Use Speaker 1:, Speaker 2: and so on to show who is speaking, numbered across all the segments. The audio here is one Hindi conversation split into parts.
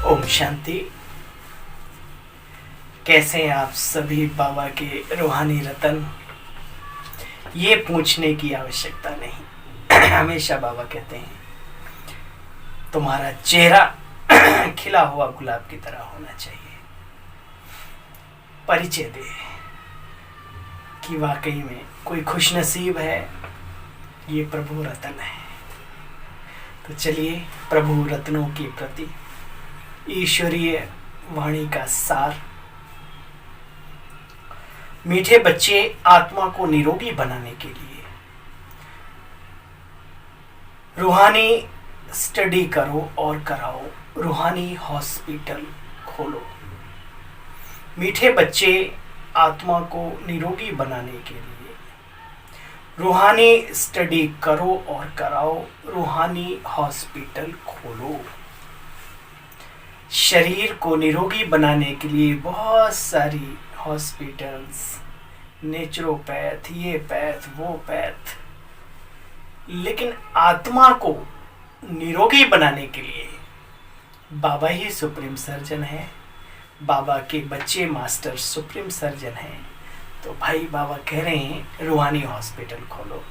Speaker 1: ओम शांति। कैसे हैं आप सभी बाबा के रूहानी रतन? ये पूछने की आवश्यकता नहीं। हमेशा बाबा कहते हैं तुम्हारा चेहरा खिला हुआ गुलाब की तरह होना चाहिए। परिचय दे कि वाकई में कोई खुशनसीब है, ये प्रभु रतन है। तो चलिए प्रभु रत्नों के प्रति ईश्वरीय वाणी का सार। मीठे बच्चे आत्मा को निरोगी बनाने के लिए रूहानी स्टडी करो और कराओ, रूहानी हॉस्पिटल खोलो। मीठे बच्चे आत्मा को निरोगी बनाने के लिए रूहानी स्टडी करो और कराओ, रूहानी हॉस्पिटल खोलो। शरीर को निरोगी बनाने के लिए बहुत सारी हॉस्पिटल्स, नेचुरोपैथ, ये पैथ वो पैथ, लेकिन आत्मा को निरोगी बनाने के लिए बाबा ही सुप्रीम सर्जन है। बाबा के बच्चे मास्टर सुप्रीम सर्जन हैं। तो भाई बाबा कह रहे हैं रूहानी हॉस्पिटल खोलो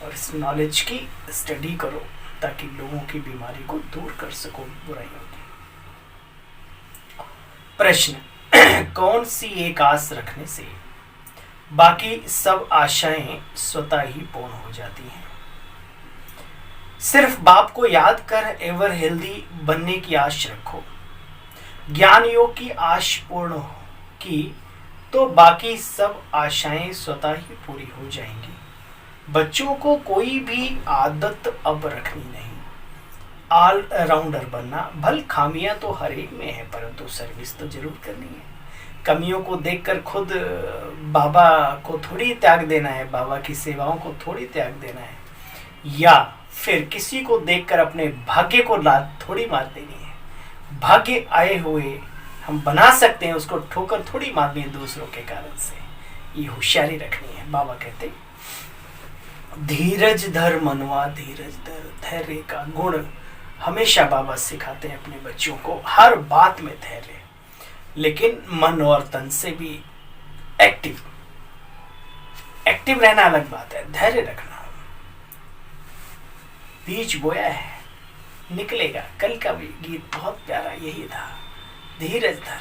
Speaker 1: और इस नॉलेज की स्टडी करो ताकि लोगों की बीमारी को दूर कर सको, बुराइयों की। प्रश्न, कौन सी एक आस रखने से बाकी सब आशाएं स्वतः ही पूर्ण हो जाती हैं? सिर्फ बाप को याद कर एवर हेल्दी बनने की आश रखो। ज्ञान योग की आश पूर्ण की तो बाकी सब आशाएं स्वतः ही पूरी हो जाएंगी। बच्चों को कोई भी आदत अब रखनी नहीं। ऑल राउंडर बनना, भल खामियां तो हर एक में है परंतु सर्विस तो जरूर करनी है। कमियों को देखकर खुद बाबा को थोड़ी त्याग देना है, बाबा की सेवाओं को थोड़ी त्याग देना है, या फिर किसी को देखकर अपने भाग्य को लात थोड़ी मार देनी है। भाग्य आए हुए हम बना सकते हैं, उसको ठोकर थोड़ी मारनी है दूसरों के कारण से। ये होशियारी रखनी है। बाबा कहते धीरज धर मनवा, धीरज धर, धैर्य का गुण हमेशा बाबा सिखाते हैं अपने बच्चों को। हर बात में धैर्य, लेकिन मन और तन से भी एक्टिव रहना अलग बात है। धैर्य रखना। बीज बोया है, निकलेगा। कल का भी गीत बहुत प्यारा यही था, धीरज धर,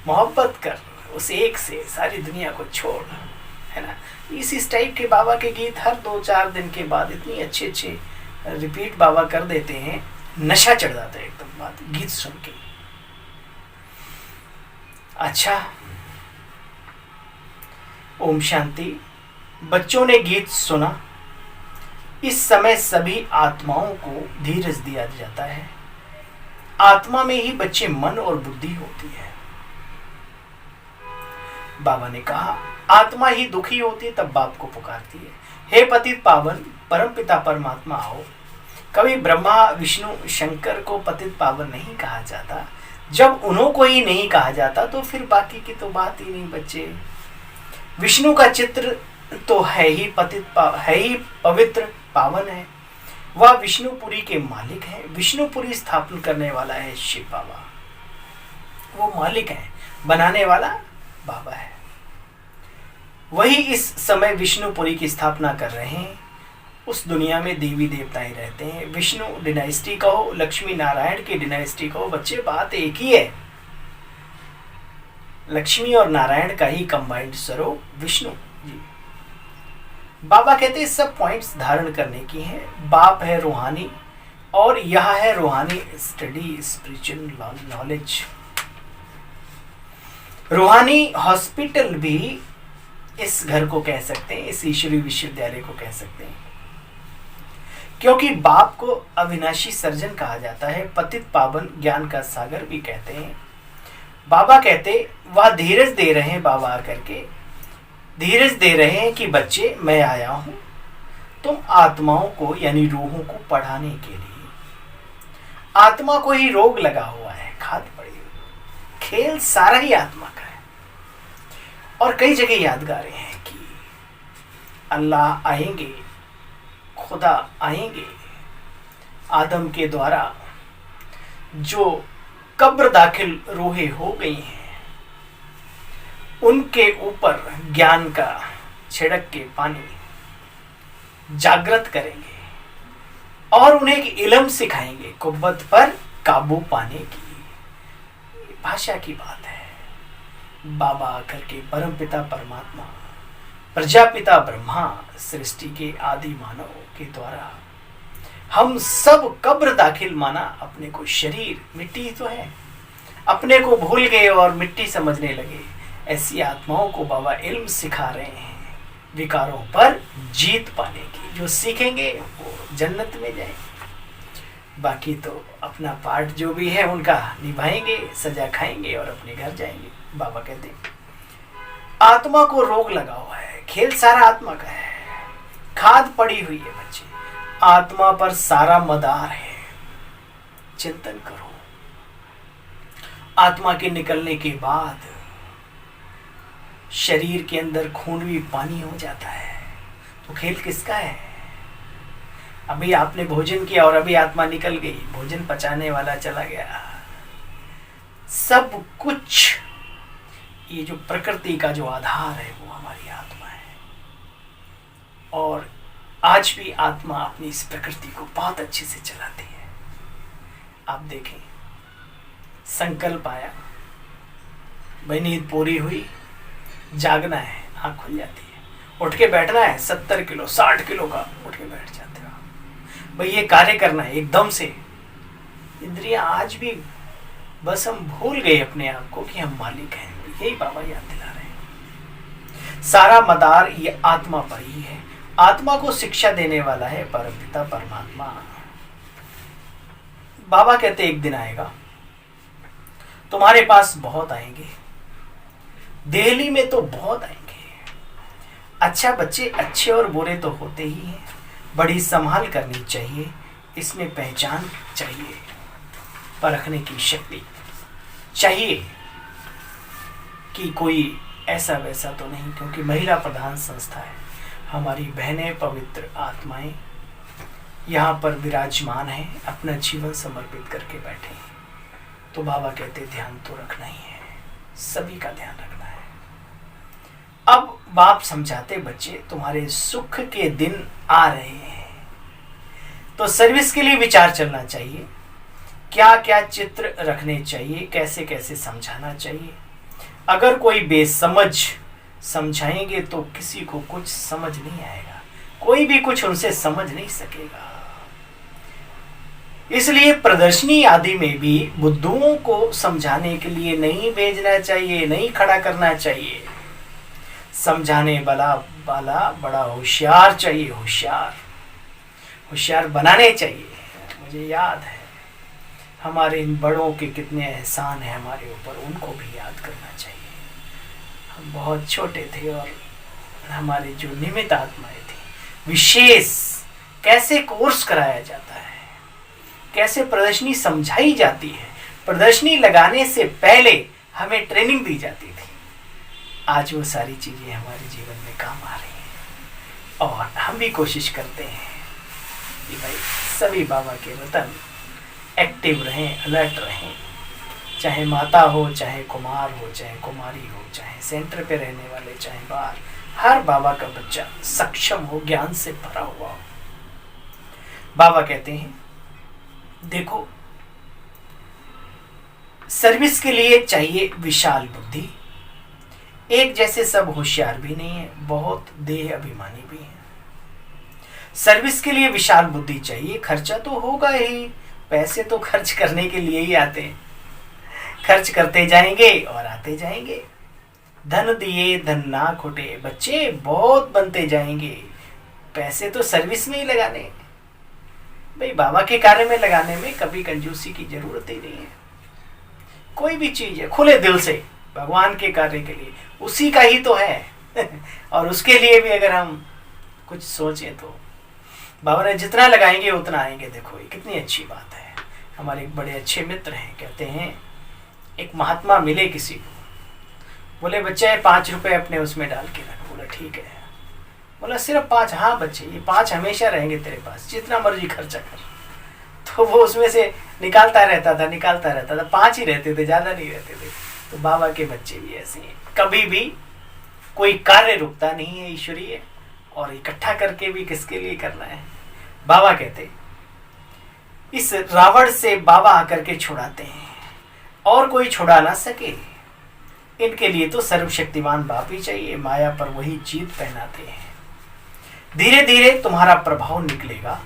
Speaker 1: मोहब्बत कर उस एक से, सारी दुनिया को छोड़, है ना। इस टाइप के बाबा के गीत हर 2-4 दिन के बाद इतनी अच्छे रिपीट बाबा कर देते हैं, नशा चढ़ जाता है एकदम बात गीत सुन के। अच्छा, ओम शांति। बच्चों ने गीत सुना। इस समय सभी आत्माओं को धीरज दिया जाता है। आत्मा में ही बच्चे मन और बुद्धि होती है। बाबा ने कहा आत्मा ही दुखी होती है तब बाप को पुकारती है, हे पतित पावन परमपिता परमात्मा आओ। कभी ब्रह्मा विष्णु शंकर को पतित पावन नहीं कहा जाता। जब उन्हों को ही नहीं कहा जाता तो फिर बाकी की तो बात ही नहीं बच्चे। विष्णु का चित्र तो है ही पवित्र पावन है। वह विष्णुपुरी के मालिक है। विष्णुपुरी स्थापन करने वाला है शिव बाबा, वो मालिक है। बनाने वाला बाबा है। वही इस समय विष्णुपुरी की स्थापना कर रहे हैं। उस दुनिया में देवी देवताएं रहते हैं। विष्णु डिनाइस्टी कहो, लक्ष्मी नारायण की डिनाइस्टी कहो, बच्चे बात एक ही है। लक्ष्मी और नारायण का ही कंबाइंड स्वरूप विष्णु जी। बाबा कहते हैं सब पॉइंट्स धारण करने की हैं। बाप है रूहानी और यह है रूहानी स्टडी, स्पिरिचुअल नॉलेज। रूहानी हॉस्पिटल भी इस घर को कह सकते हैं, इस ईश्वरीय विश्वविद्यालय को कह सकते हैं, क्योंकि बाप को अविनाशी सर्जन कहा जाता है। पतित पावन ज्ञान का सागर भी कहते हैं। बाबा कहते वह धीरज दे रहे हैं। बाबा आकर के धीरज दे रहे हैं कि बच्चे मैं आया हूं तुम आत्माओं को यानी रूहों को पढ़ाने के लिए। आत्मा को ही रोग लगा हुआ है, खाद पड़ी हुई। खेल सारा ही आत्मा का है। और कई जगह यादगारें हैं कि अल्लाह आएंगे, खुदा आएंगे, आदम के द्वारा जो कब्र दाखिल रूहें हो गई हैं, उनके ऊपर ज्ञान का छिड़क के पानी जागृत करेंगे और उन्हें एक इल्म सिखाएंगे कुव्वत पर काबू पाने की। भाषा की बात है। बाबा आकर के परम पिता परमात्मा, प्रजापिता ब्रह्मा, सृष्टि के आदि मानव के द्वारा हम सब कब्र दाखिल माना अपने को। शरीर मिट्टी तो है, अपने को भूल गए और मिट्टी समझने लगे। ऐसी आत्माओं को बाबा इल्म सिखा रहे हैं विकारों पर जीत पाने की। जो सीखेंगे वो जन्नत में जाएंगे, बाकी तो अपना पार्ट जो भी है उनका निभाएंगे, सजा खाएंगे और अपने घर जाएंगे। बाबा कहते हैं आत्मा को रोग लगा हुआ है, खेल सारा आत्मा का है, खाद पड़ी हुई है बच्चे, आत्मा पर सारा मदार है। चिंतन करो, आत्मा के निकलने के बाद शरीर के अंदर खून भी पानी हो जाता है, तो खेल किसका है? अभी आपने भोजन किया और अभी आत्मा निकल गई, भोजन पचाने वाला चला गया। सब कुछ ये जो प्रकृति का जो आधार है वो हमारी आत्मा है, और आज भी आत्मा अपनी इस प्रकृति को बहुत अच्छे से चलाती है। आप देखें, संकल्प आया, भाई नींद पूरी हुई, जागना है, आँख खुल जाती है, उठ के बैठना है, 70 किलो 60 किलो का उठ के बैठ जाते हो। भाई ये कार्य करना है एकदम से। इंद्रियां आज भी बस हम भूल गए अपने आप को कि हम मालिक हैं। यही बाबा याद दिला रहे हैं। सारा मदार ये आत्मा पर ही है। आत्मा को शिक्षा देने वाला है परमपिता परमात्मा। बाबा कहते एक दिन आएगा, तुम्हारे पास बहुत आएंगे, दिल्ली में तो बहुत आएंगे। अच्छा बच्चे, अच्छे और बुरे तो होते ही हैं, बड़ी संभाल करनी चाहिए, इसमें पहचान चाहिए, परखने की शक्ति चाहिए कि कोई ऐसा वैसा तो नहीं, क्योंकि महिला प्रधान संस्था है। हमारी बहनें पवित्र आत्माएं यहाँ पर विराजमान हैं, अपना जीवन समर्पित करके बैठे हैं। तो बाबा कहते ध्यान तो रखना ही है, सभी का ध्यान रखना है। अब बाप समझाते बच्चे तुम्हारे सुख के दिन आ रहे हैं, तो सर्विस के लिए विचार चलना चाहिए, क्या क्या चित्र रखने चाहिए, कैसे कैसे समझाना चाहिए। अगर कोई बेसमझ समझाएंगे तो किसी को कुछ समझ नहीं आएगा, कोई भी कुछ उनसे समझ नहीं सकेगा। इसलिए प्रदर्शनी आदि में भी बुद्धुओं को समझाने के लिए नहीं भेजना चाहिए, नहीं खड़ा करना चाहिए। समझाने वाला बड़ा होशियार चाहिए, होशियार बनाने चाहिए। मुझे याद है हमारे इन बड़ों के कितने एहसान है हमारे ऊपर, उनको भी याद करना चाहिए। हम बहुत छोटे थे और हमारी जो निमित्त आत्माएं थी, विशेष कैसे कोर्स कराया जाता है, कैसे प्रदर्शनी समझाई जाती है, प्रदर्शनी लगाने से पहले हमें ट्रेनिंग दी जाती थी। आज वो सारी चीजें हमारे जीवन में काम आ रही हैं और हम भी कोशिश करते हैं कि भाई सभी बाबा के रतन एक्टिव रहें, अलर्ट रहें। चाहे माता हो, चाहे कुमार हो, चाहे कुमारी हो, चाहे सेंटर पे रहने वाले, चाहे बाहर, हर बाबा का बच्चा सक्षम हो, ज्ञान से भरा हुआ हो। बाबा कहते हैं देखो, सर्विस के लिए चाहिए विशाल बुद्धि। एक जैसे सब होशियार भी नहीं है, बहुत देह अभिमानी भी है। सर्विस के लिए विशाल बुद्धि चाहिए। खर्चा तो होगा ही, पैसे तो खर्च करने के लिए ही आते हैं, खर्च करते जाएंगे और आते जाएंगे। धन दिए धन ना खोटे, बच्चे बहुत बनते जाएंगे। पैसे तो सर्विस में ही लगाने, भाई बाबा के कार्य में लगाने में कभी कंजूसी की जरूरत ही नहीं है। कोई भी चीज है खुले दिल से भगवान के कार्य के लिए, उसी का ही तो है और उसके लिए भी अगर हम कुछ सोचें तो बाबा ने जितना लगाएंगे उतना आएंगे। देखो ये कितनी अच्छी बात है। हमारे एक बड़े अच्छे मित्र हैं, कहते हैं एक महात्मा मिले किसी को, बोले बच्चे 5 रुपए अपने उसमें डाल के रख। बोला ठीक है। बोला सिर्फ 5? हाँ बच्चे, ये 5 हमेशा रहेंगे तेरे पास, जितना मर्जी खर्चा कर। तो वो उसमें से निकालता रहता था। 5 ही रहते थे, ज्यादा नहीं रहते थे। तो बाबा के बच्चे भी ऐसे हैं, कभी भी कोई कार्य रुकता नहीं है ईश्वरीय, और इकट्ठा करके भी किसके लिए करना है। बाबा कहते इस रावण से बाबा आकर के छुड़ाते हैं, और कोई छुड़ा ना सके। इनके लिए तो सर्वशक्तिमान बाप ही चाहिए, माया पर वही जीत पहनाते हैं। धीरे धीरे तुम्हारा प्रभाव निकलेगा,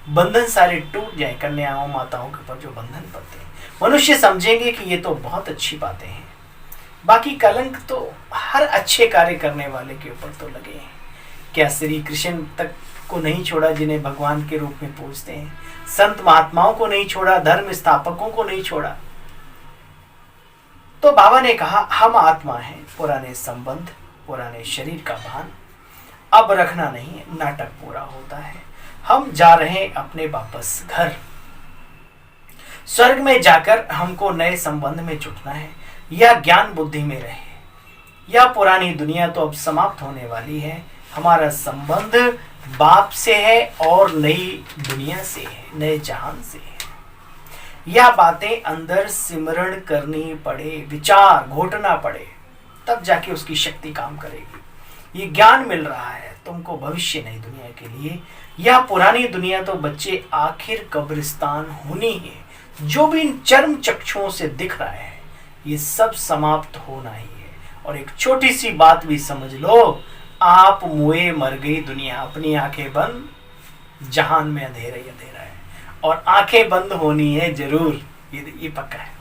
Speaker 1: बंधन सारे टूट जाए। कन्याओं माताओं के ऊपर जो बंधन पड़ते हैं, मनुष्य समझेंगे कि ये तो बहुत अच्छी बातें हैं। बाकी कलंक तो हर अच्छे कार्य करने वाले के ऊपर तो लगे हैं। क्या श्री कृष्ण तक को नहीं छोड़ा जिन्हें भगवान के रूप में पूजते हैं, संत महात्माओं को नहीं छोड़ा, धर्म स्थापकों को नहीं छोड़ा। तो बाबा ने कहा हम आत्मा हैं, पुराने संबंध, पुराने शरीर का भान अब रखना नहीं है। नाटक पूरा होता है, हम जा रहे हैं अपने वापस घर। स्वर्ग में जाकर हमको नए संबंध में जुटना है, या ज्ञान बुद्धि में रहे। यह पुरानी दुनिया तो अब समाप्त होने वाली है। हमारा संबंध बाप से है और नई दुनिया से है, नए जहान से है। यह बातें अंदर सिमरण करनी पड़े, विचार घोटना पड़े, तब जाके उसकी शक्ति काम करेगी। ये ज्ञान मिल रहा है तुमको भविष्य नई दुनिया के लिए। यह पुरानी दुनिया तो बच्चे आखिर कब्रिस्तान होनी है। जो भी इन चर्म चक्षुओं से दिख रहा है ये सब समाप्त होना ही है। और एक छोटी सी बात भी समझ लो, आप मुए मर गई दुनिया, अपनी आंखें बंद, जहान में अंधेरा ही अंधेरा है, और आंखें बंद होनी है जरूर, ये पक्का है।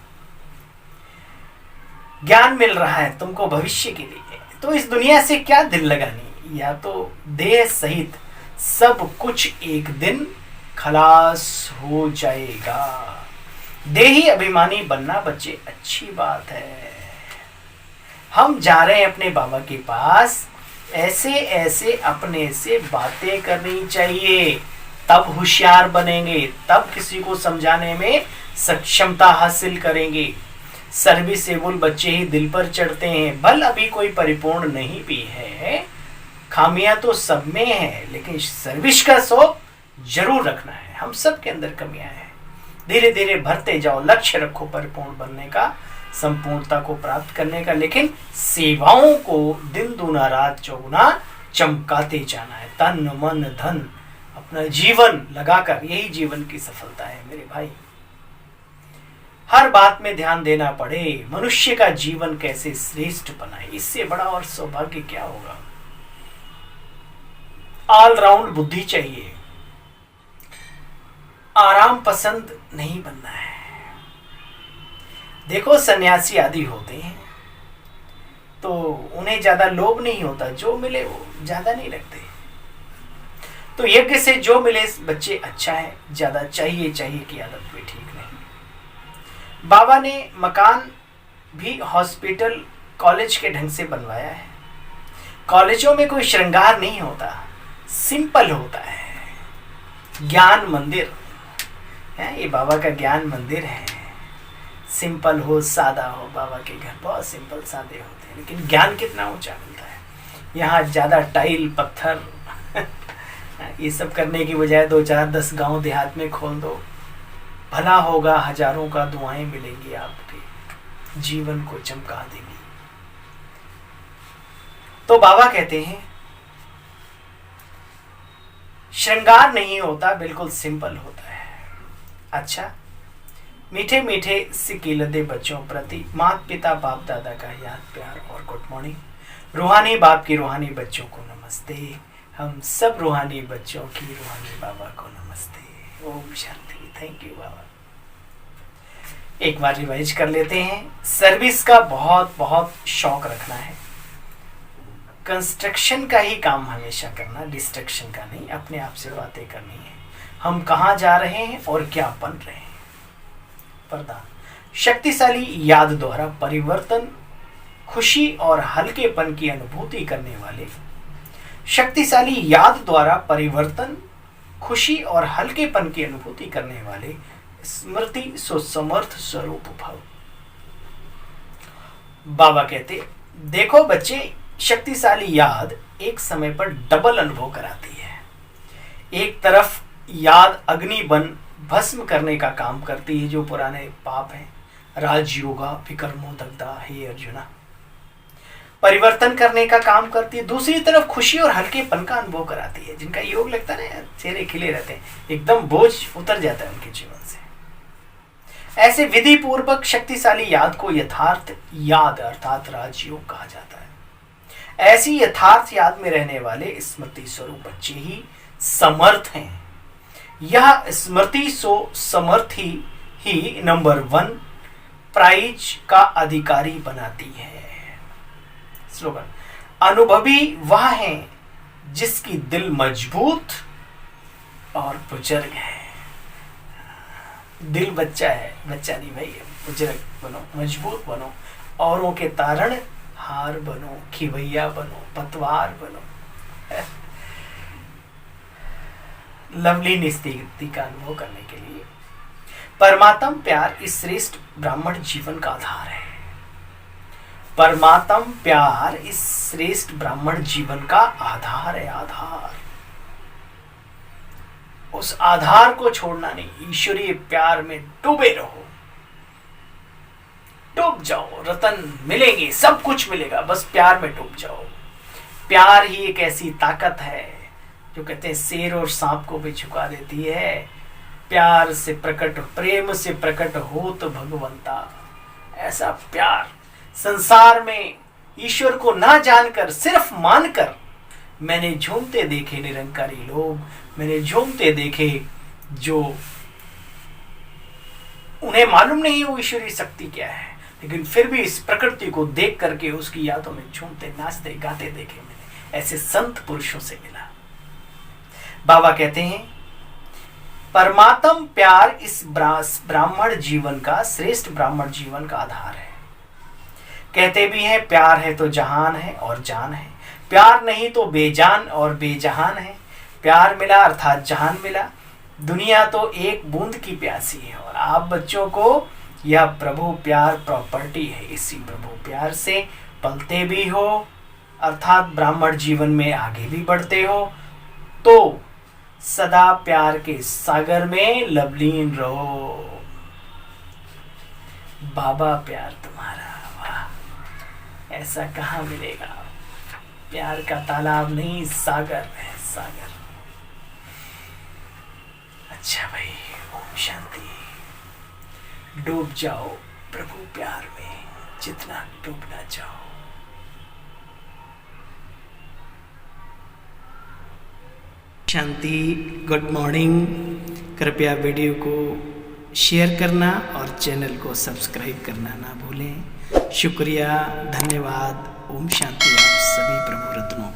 Speaker 1: ज्ञान मिल रहा है तुमको भविष्य के लिए, तो इस दुनिया से क्या दिल लगानी। या तो देह सहित सब कुछ एक दिन खलास हो जाएगा। देही अभिमानी बनना बच्चे अच्छी बात है। हम जा रहे हैं अपने बाबा के पास, ऐसे ऐसे अपने से बातें करनी चाहिए, तब होशियार बनेंगे, तब किसी को समझाने में सक्षमता हासिल करेंगे। सर्विसेबल बच्चे ही दिल पर चढ़ते हैं। बल अभी कोई परिपूर्ण नहीं भी है, खामियां तो सब में है, लेकिन सर्विस का शौक जरूर रखना है। हम सब के अंदर कमियां हैं, धीरे धीरे भरते जाओ। लक्ष्य रखो परिपूर्ण बनने का, संपूर्णता को प्राप्त करने का, लेकिन सेवाओं को दिन दूना रात चौगुना चमकाते जाना है। तन मन धन अपना जीवन लगाकर, यही जीवन की सफलता है मेरे भाई। हर बात में ध्यान देना पड़े, मनुष्य का जीवन कैसे श्रेष्ठ बनाए, इससे बड़ा और सौभाग्य क्या होगा। ऑलराउंड बुद्धि चाहिए, आराम पसंद नहीं बनना है। देखो सन्यासी आदि होते हैं तो उन्हें ज्यादा लोभ नहीं होता, जो मिले वो ज्यादा नहीं रखते। तो यज्ञ से जो मिले बच्चे अच्छा है, ज्यादा चाहिए की आदत भी ठीक नहीं। बाबा ने मकान भी हॉस्पिटल कॉलेज के ढंग से बनवाया है। कॉलेजों में कोई श्रृंगार नहीं होता, सिंपल होता है। ज्ञान मंदिर है, ये बाबा का ज्ञान मंदिर है। सिंपल हो, सादा हो, बाबा के घर बहुत सिंपल सादे होते हैं, लेकिन ज्ञान कितना ऊंचा मिलता है। यहाँ ज्यादा टाइल पत्थर ये सब करने की बजाय 2 4 10 गांव देहात में खोल दो, भला होगा। हजारों का दुआएं मिलेंगी, आपके जीवन को चमका देंगी। तो बाबा कहते हैं श्रृंगार नहीं होता, बिल्कुल सिंपल होता है। अच्छा, मीठे मीठे सिकीलदे बच्चों प्रति माता पिता बाप दादा का याद प्यार और गुड मॉर्निंग। रूहानी बाप की रूहानी बच्चों को नमस्ते। हम सब रूहानी बच्चों की रूहानी बाबा को नमस्ते। ओम शांति। थैंक यू बाबा। एक बार रिवाइज कर लेते हैं। सर्विस का बहुत बहुत शौक रखना है। कंस्ट्रक्शन का ही काम हमेशा करना, डिस्ट्रक्शन का नहीं। अपने आप से बातें करनी है, हम कहाँ जा रहे हैं और क्या बन रहे हैं। वरदान, शक्तिशाली याद द्वारा परिवर्तन, खुशी और हल्केपन की अनुभूति करने वाले। शक्तिशाली याद द्वारा परिवर्तन, खुशी और हल्केपन की अनुभूति करने वाले स्मृति सुसमर्थ स्वरूप भव। बाबा कहते, देखो बच्चे, शक्तिशाली याद एक समय पर डबल अनुभव कराती है। एक तरफ याद अग्नि बन भस्म करने का काम करती है जो पुराने पाप हैं। राजयोगा विकर्मो दग्धा, हे अर्जुना, परिवर्तन करने का काम करती है। दूसरी तरफ खुशी और हल्केपन का अनुभव कराती है। जिनका योग लगता है ना, चेहरे खिले रहते हैं, एकदम बोझ उतर जाता है उनके जीवन से। ऐसे विधि पूर्वक शक्तिशाली याद को यथार्थ याद अर्थात राजयोग कहा जाता है। ऐसी यथार्थ याद में रहने वाले स्मृति स्वरूप बच्चे ही समर्थ हैं। यह स्मृति समर्थी ही नंबर 1 प्राइज का अधिकारी बनाती है। स्लोगन, अनुभवी वह है जिसकी दिल मजबूत और बुजुर्ग है। दिल बच्चा है, बच्चा नहीं भाई, बुजुर्ग बनो, मजबूत बनो, औरों के तारण हार बनो, खिवैया बनो, पतवार बनो। लवली निस्तीति का अनुभव करने के लिए परमात्म प्यार इस श्रेष्ठ ब्राह्मण जीवन का आधार है। परमात्म प्यार इस श्रेष्ठ ब्राह्मण जीवन का आधार है। आधार, उस आधार को छोड़ना नहीं। ईश्वरीय प्यार में डूबे रहो, डूब जाओ, रतन मिलेंगे, सब कुछ मिलेगा, बस प्यार में डूब जाओ। प्यार ही एक ऐसी ताकत है जो कहते हैं शेर और सांप को भी झुका देती है। प्यार से प्रकट, प्रेम से प्रकट हो तो भगवंता। ऐसा प्यार संसार में ईश्वर को ना जानकर, सिर्फ मानकर, मैंने झूमते देखे निरंकारी लोग, मैंने झूमते देखे जो उन्हें मालूम नहीं वो ईश्वरीय शक्ति क्या है, लेकिन फिर भी इस प्रकृति को देख करके उसकी यादों में झूमते नाचते गाते देखे मैंने। ऐसे संत पुरुषों से मिला। बाबा कहते हैं परमात्म प्यार इस ब्राह्मण जीवन का, श्रेष्ठ ब्राह्मण जीवन का आधार है। कहते भी हैं प्यार है तो जहान है और जान है, प्यार नहीं तो बेजान और बेजहान है। प्यार मिला अर्थात जहान मिला। दुनिया तो एक बूंद की प्यासी है और आप बच्चों को यह प्रभु प्यार प्रॉपर्टी है। इसी प्रभु प्यार से पलते भी हो अर्थात ब्राह्मण जीवन में आगे भी बढ़ते हो, तो सदा प्यार के सागर में लवलीन रहो। बाबा प्यार तुम्हारा, वाह, ऐसा कहाँ मिलेगा। प्यार का तालाब नहीं, सागर है, सागर। अच्छा भाई, ओम शांति। डूब जाओ प्रभु प्यार में, जितना डूबना चाहो। शांति, गुड मॉर्निंग। कृपया वीडियो को शेयर करना और चैनल को सब्सक्राइब करना ना भूलें। शुक्रिया, धन्यवाद। ओम शांति आप सभी प्रभु रत्नों का।